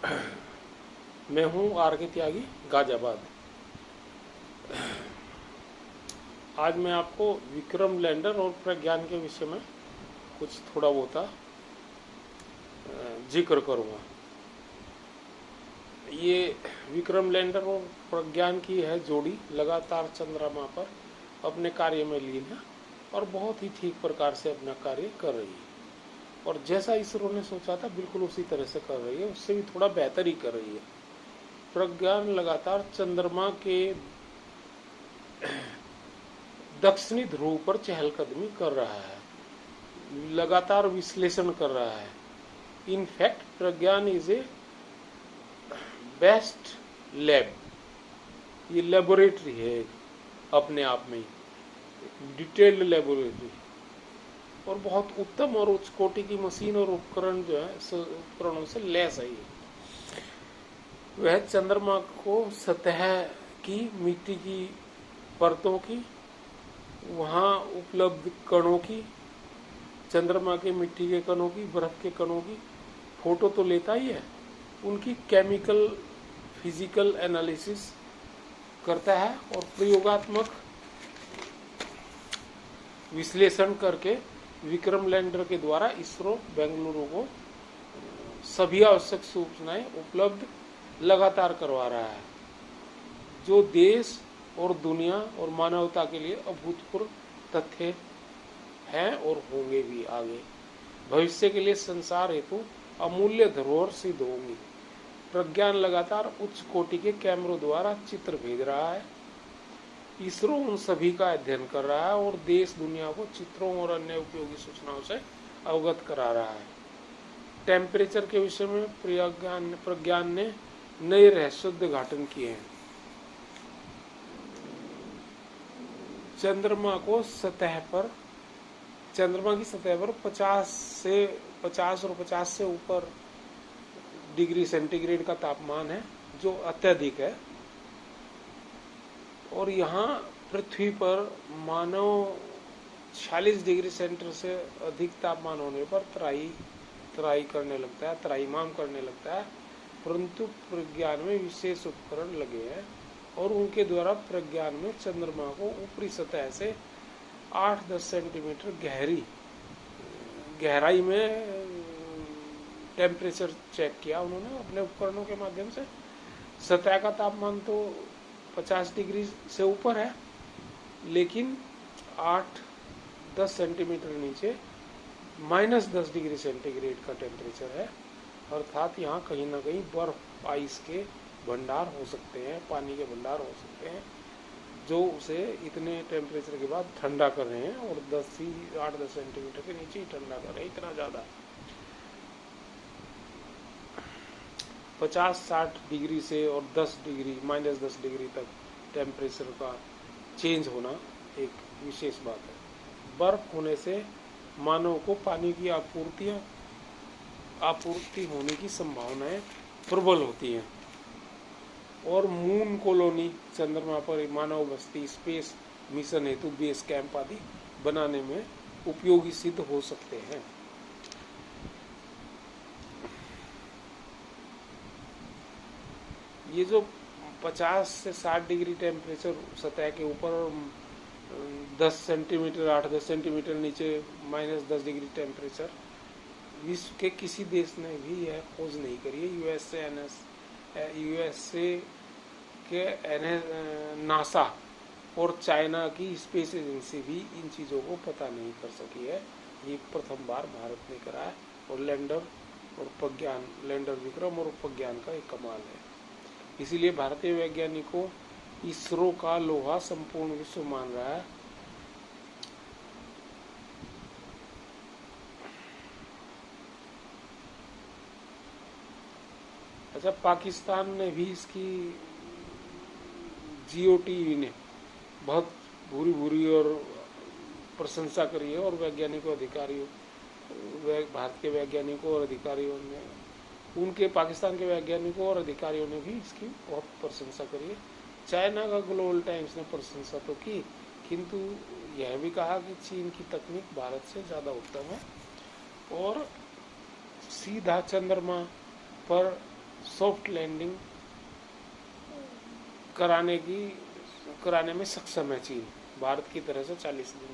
मैं हूं आर के त्यागी, गाजियाबाद। आज मैं आपको विक्रम लैंडर और प्रज्ञान के विषय में कुछ थोड़ा बहुत जिक्र करूंगा। ये विक्रम लैंडर और प्रज्ञान की है जोड़ी लगातार चंद्रमा पर अपने कार्य में लीन है और बहुत ही ठीक प्रकार से अपना कार्य कर रही है। और जैसा इसरो ने सोचा था बिल्कुल उसी तरह से कर रही है, उससे भी थोड़ा बेहतर ही कर रही है। प्रज्ञान लगातार चंद्रमा के दक्षिणी ध्रुव पर चहलकदमी कर रहा है, लगातार विश्लेषण कर रहा है। In fact Pragyan is a best lab, ये लेबोरेटरी है अपने आप में, डिटेल्ड लेबोरेटरी, और बहुत उत्तम और उच्च कोटि की मशीन और उपकरण जो है उपकरणों से लैस है। वह चंद्रमा को सतह की मिट्टी की परतों की, वहां उपलब्ध कणों की, चंद्रमा के मिट्टी के कणों की, बर्फ के कणों की फोटो तो लेता ही है, उनकी केमिकल फिजिकल एनालिसिस करता है और प्रयोगात्मक विश्लेषण करके विक्रम लैंडर के द्वारा इसरो बेंगलुरु को सभी आवश्यक सूचनाएं उपलब्ध लगातार करवा रहा है, जो देश और दुनिया और मानवता के लिए अभूतपूर्व तथ्य हैं और होंगे भी आगे। भविष्य के लिए संसार हेतु अमूल्य धरोहर सिद्ध होंगी। प्रज्ञान लगातार उच्च कोटि के कैमरों द्वारा चित्र भेज रहा है। इसरो उन सभी का अध्ययन कर रहा है और देश दुनिया को चित्रों और अन्य उपयोगी सूचनाओं से अवगत करा रहा है। टेम्परेचर के विषय में प्रज्ञान ने नए रहस्योद्घाटन किए हैं। चंद्रमा की सतह पर 50 और 50 से ऊपर डिग्री सेंटीग्रेड का तापमान है, जो अत्यधिक है। और यहाँ पृथ्वी पर मानव 46 डिग्री सेंटीग्रेड से अधिक तापमान होने पर त्राही करने लगता है, त्राहीमाम करने लगता है। परंतु प्रज्ञान में विशेष उपकरण लगे हैं और उनके द्वारा प्रज्ञान में चंद्रमा को ऊपरी सतह से 8-10 सेंटीमीटर गहराई में टेम्परेचर चेक किया उन्होंने अपने उपकरणों के माध्यम से। सतह का तापमान तो 50 डिग्री से ऊपर है, लेकिन 8-10 सेंटीमीटर नीचे -10 डिग्री सेंटीग्रेड का टेम्परेचर है। अर्थात यहाँ कहीं ना कहीं बर्फ, आइस के भंडार हो सकते हैं, पानी के भंडार हो सकते हैं, जो उसे इतने टेम्परेचर के बाद ठंडा कर रहे हैं और 8-10 सेंटीमीटर के नीचे ही ठंडा कर रहे हैं। इतना ज्यादा 50-60 डिग्री से और -10 डिग्री तक टेम्परेचर का चेंज होना एक विशेष बात है। बर्फ होने से मानव को पानी की आपूर्ति होने की संभावनाएं प्रबल होती हैं और मून कॉलोनी, चंद्रमा पर मानव बस्ती, स्पेस मिशन हेतु बेस कैंप आदि बनाने में उपयोगी सिद्ध हो सकते हैं। ये जो 50 से 60 डिग्री टेम्परेचर सतह के ऊपर और 10 सेंटीमीटर 8-10 सेंटीमीटर नीचे -10 डिग्री टेम्परेचर, विश्व के किसी देश ने भी यह खोज नहीं करी है। यूएसए के नासा और चाइना की स्पेस एजेंसी भी इन चीजों को पता नहीं कर सकी है। ये प्रथम बार भारत ने करा है और लैंडर विक्रम और प्रज्ञान का एक कमाल है। इसीलिए भारतीय वैज्ञानिकों इसरो का लोहा संपूर्ण विश्व मान रहा है। अच्छा, पाकिस्तान ने भी इसकी जीओटी ने बहुत भूरी और प्रशंसा करी है और भारत के वैज्ञानिकों और अधिकारियों ने, उनके पाकिस्तान के वैज्ञानिकों और अधिकारियों ने भी इसकी बहुत प्रशंसा करी है। चाइना का ग्लोबल टाइम्स ने प्रशंसा तो की, किंतु यह भी कहा कि चीन की तकनीक भारत से ज्यादा उत्तम है और सीधा चंद्रमा पर सॉफ्ट लैंडिंग कराने में सक्षम है चीन। भारत की तरह से 40 दिन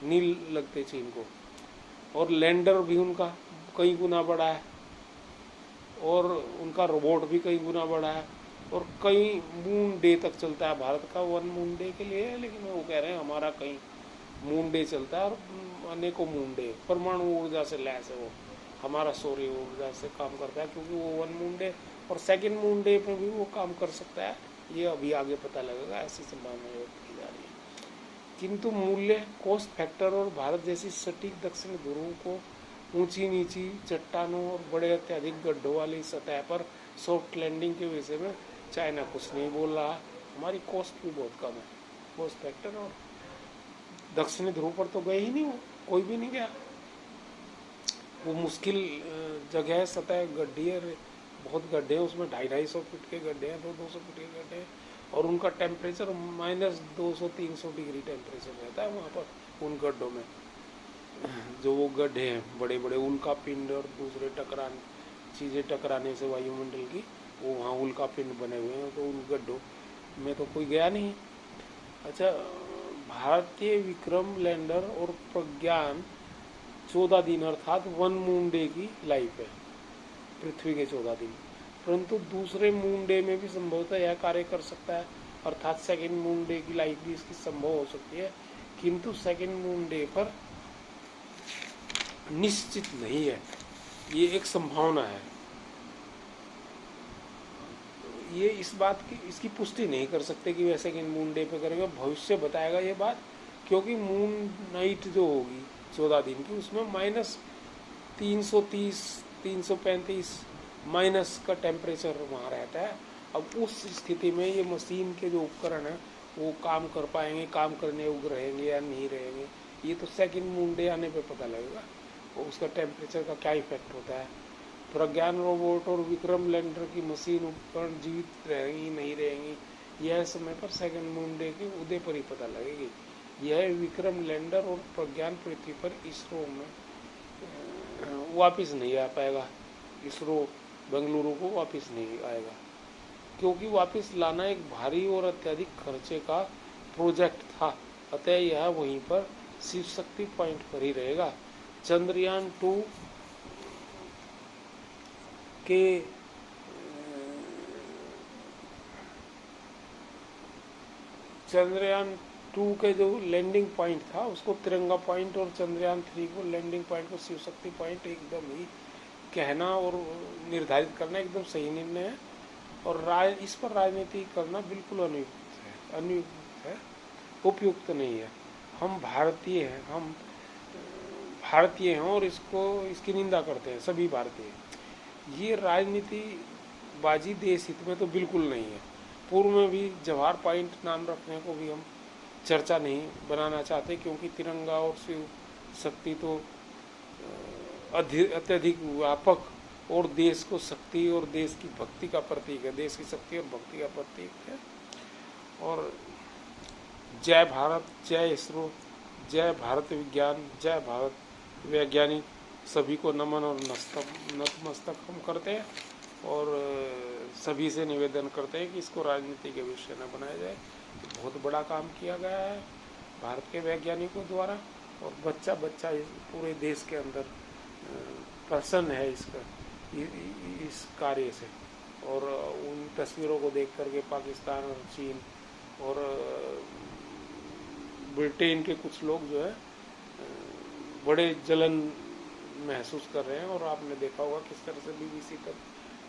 नहीं लगते चीन को। और लैंडर भी उनका कई गुना बड़ा है, और उनका रोबोट भी कई गुना बड़ा है, और कई मून डे तक चलता है। भारत का 1 मून डे के लिए है, लेकिन वो कह रहे हैं हमारा कई मून डे चलता है, और अनेकों मून डे। परमाणु ऊर्जा से लैस है वो, हमारा सौर्य ऊर्जा से काम करता है, क्योंकि वो 1 मून डे और 2nd मून डे पे भी वो काम कर सकता है। ये अभी आगे पता लगेगा, ऐसी संभावना व्यक्त की जा रही है। किंतु मूल्य, कॉस्ट फैक्टर और भारत जैसी सटीक दक्षिण ध्रुव को ऊंची नीची चट्टानों और बड़े अत्यधिक गड्ढों वाली सतह पर सॉफ्ट लैंडिंग के विषय में चाइना कुछ नहीं बोल रहा। हमारी कॉस्ट भी बहुत कम है, कॉस्ट फैक्टर। और दक्षिणी ध्रुव पर तो गए ही नहीं, वो कोई भी नहीं गया। वो मुश्किल जगह है, सतह गड्ढी है, बहुत गड्ढे हैं उसमें, 250-250 फीट के गड्ढे हैं, 200 फीट के गड्ढे हैं। और उनका टेम्परेचर -200-300 डिग्री टेम्परेचर रहता है वहाँ पर उन गड्ढों में। जो वो गड्ढे हैं बड़े बड़े, उल्का पिंड और दूसरे चीज़ें टकराने से वायुमंडल की, वो वहाँ उल्का पिंड बने हुए हैं। तो उन गड्ढों में तो कोई गया नहीं। अच्छा, भारतीय विक्रम लैंडर और प्रज्ञान 14 दिन अर्थात 1 मून डे की लाइफ है, पृथ्वी के 14 दिन। परंतु दूसरे मून डे में भी संभवतः यह कार्य कर सकता है, अर्थात 2nd मून डे की लाइफ भी इसकी संभव हो सकती है। किंतु 2nd मून डे पर निश्चित नहीं है, ये एक संभावना है। ये इस बात की इसकी पुष्टि नहीं कर सकते कि वह 2nd मून डे पे करेंगे, भविष्य बताएगा ये बात। क्योंकि मून नाइट जो होगी 14 दिन की, उसमें -330 335 माइनस का टेम्परेचर वहाँ रहता है। अब उस स्थिति में ये मशीन के जो उपकरण है वो काम कर पाएंगे, काम करने योग्य रहेंगे या नहीं रहेंगे, ये तो 2nd मून डे आने पे पता लगेगा। और उसका टेम्परेचर का क्या इफेक्ट होता है। प्रज्ञान रोबोट और विक्रम लैंडर की मशीन उपकरण जीवित रहेंगी नहीं रहेंगी, यह समय पर 2nd मून डे के उदय पर ही पता लगेगी। यह विक्रम लैंडर और प्रज्ञान पृथ्वी पर इसरो में वापस नहीं आ पाएगा। इसरो बेंगलुरु को वापस नहीं आएगा, क्योंकि वापस लाना एक भारी और अत्यधिक खर्चे का प्रोजेक्ट था। अतः यह वहीं पर शिव शक्ति पॉइंट पर ही रहेगा। चंद्रयान 2 के जो लैंडिंग पॉइंट था उसको तिरंगा पॉइंट, और चंद्रयान 3 को लैंडिंग पॉइंट को शिव शक्ति पॉइंट एकदम ही कहना और निर्धारित करना एकदम सही निर्णय है। और इस पर राजनीति करना बिल्कुल अनुयुक्त है, उपयुक्त नहीं है। हम भारतीय हैं और इसकी निंदा करते हैं सभी भारतीय। ये राजनीति बाजी देश हित में तो बिल्कुल नहीं है। पूर्व में भी जवाहर पॉइंट नाम रखने को भी हम चर्चा नहीं बनाना चाहते, क्योंकि तिरंगा और शिव शक्ति तो अत्यधिक व्यापक और देश को शक्ति और देश की भक्ति का प्रतीक है, देश की शक्ति और भक्ति का प्रतीक है। और जय भारत, जय इसरो, जय भारत विज्ञान, जय भारत वैज्ञानिक, सभी को नमन और नतमस्तक हम करते हैं। और सभी से निवेदन करते हैं कि इसको राजनीति के विषय न बनाया जाए। बहुत बड़ा काम किया गया है भारत के वैज्ञानिकों द्वारा, और बच्चा पूरे देश के अंदर प्रसन्न है इस कार्य से। और उन तस्वीरों को देख करके पाकिस्तान और चीन और ब्रिटेन के कुछ लोग जो है बड़े जलन महसूस कर रहे हैं। और आपने देखा होगा किस तरह से BBC पर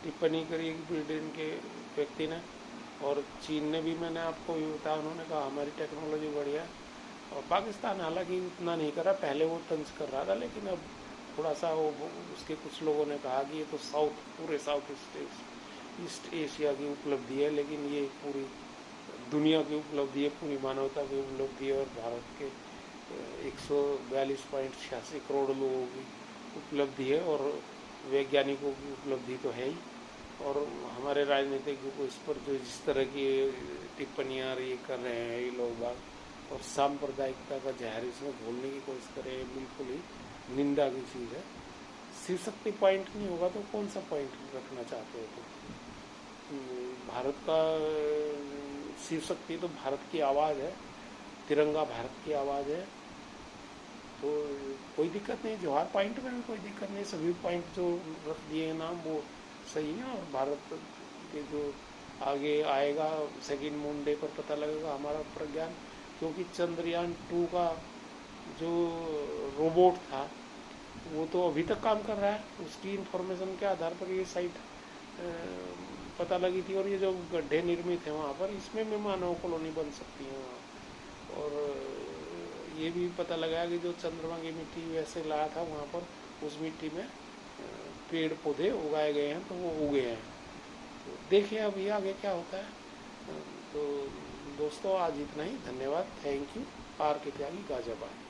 टिप्पणी करी ब्रिटेन के व्यक्ति ने, और चीन ने भी, मैंने आपको भी बताया, उन्होंने कहा हमारी टेक्नोलॉजी बढ़िया है। और पाकिस्तान हालांकि उतना नहीं करा, पहले वो तंज कर रहा था, लेकिन अब थोड़ा सा वो उसके कुछ लोगों ने कहा कि ये तो पूरे साउथ ईस्ट एशिया की उपलब्धि है, लेकिन ये पूरी दुनिया की उपलब्धि है, पूरी मानवता की उपलब्धि है, और भारत के 142.86 करोड़ लोगों की उपलब्धि है, और वैज्ञानिकों की उपलब्धि तो है ही। और हमारे राजनीतिज्ञों को इस पर जो जिस तरह की टिप्पणियाँ ये कर रहे हैं ये लोग बाग, और सांप्रदायिकता का जहर इसमें घोलने की कोशिश कर रहे हैं, बिल्कुल ही निंदा की चीज़ है। शिव शक्ति पॉइंट नहीं होगा तो कौन सा पॉइंट रखना चाहते हो? तो भारत का शिव शक्ति तो भारत की आवाज़ है, तिरंगा भारत की आवाज़ है, तो कोई दिक्कत नहीं। जवाहर पॉइंट में भी कोई दिक्कत नहीं, सभी पॉइंट जो रख दिए हैं नाम वो सही है। और भारत के जो आगे आएगा सेकेंड मून डे पर पता लगेगा हमारा प्रज्ञान, क्योंकि चंद्रयान 2 का जो रोबोट था वो तो अभी तक काम कर रहा है, उसकी इंफॉर्मेशन के आधार पर ये साइट पता लगी थी। और ये जो गड्ढे निर्मित हैं वहाँ पर, इसमें भी मानव कॉलोनी बन सकती है वहाँ। और ये भी पता लगा कि जो चंद्रमा की मिट्टी वैसे लाया था वहाँ पर, उस मिट्टी में पेड़ पौधे उगाए गए हैं, तो वो उगे हैं। तो देखिए अभी आगे क्या होता है। तो दोस्तों आज इतना ही, धन्यवाद, थैंक यू। आर के त्यागी, गाजियाबाद।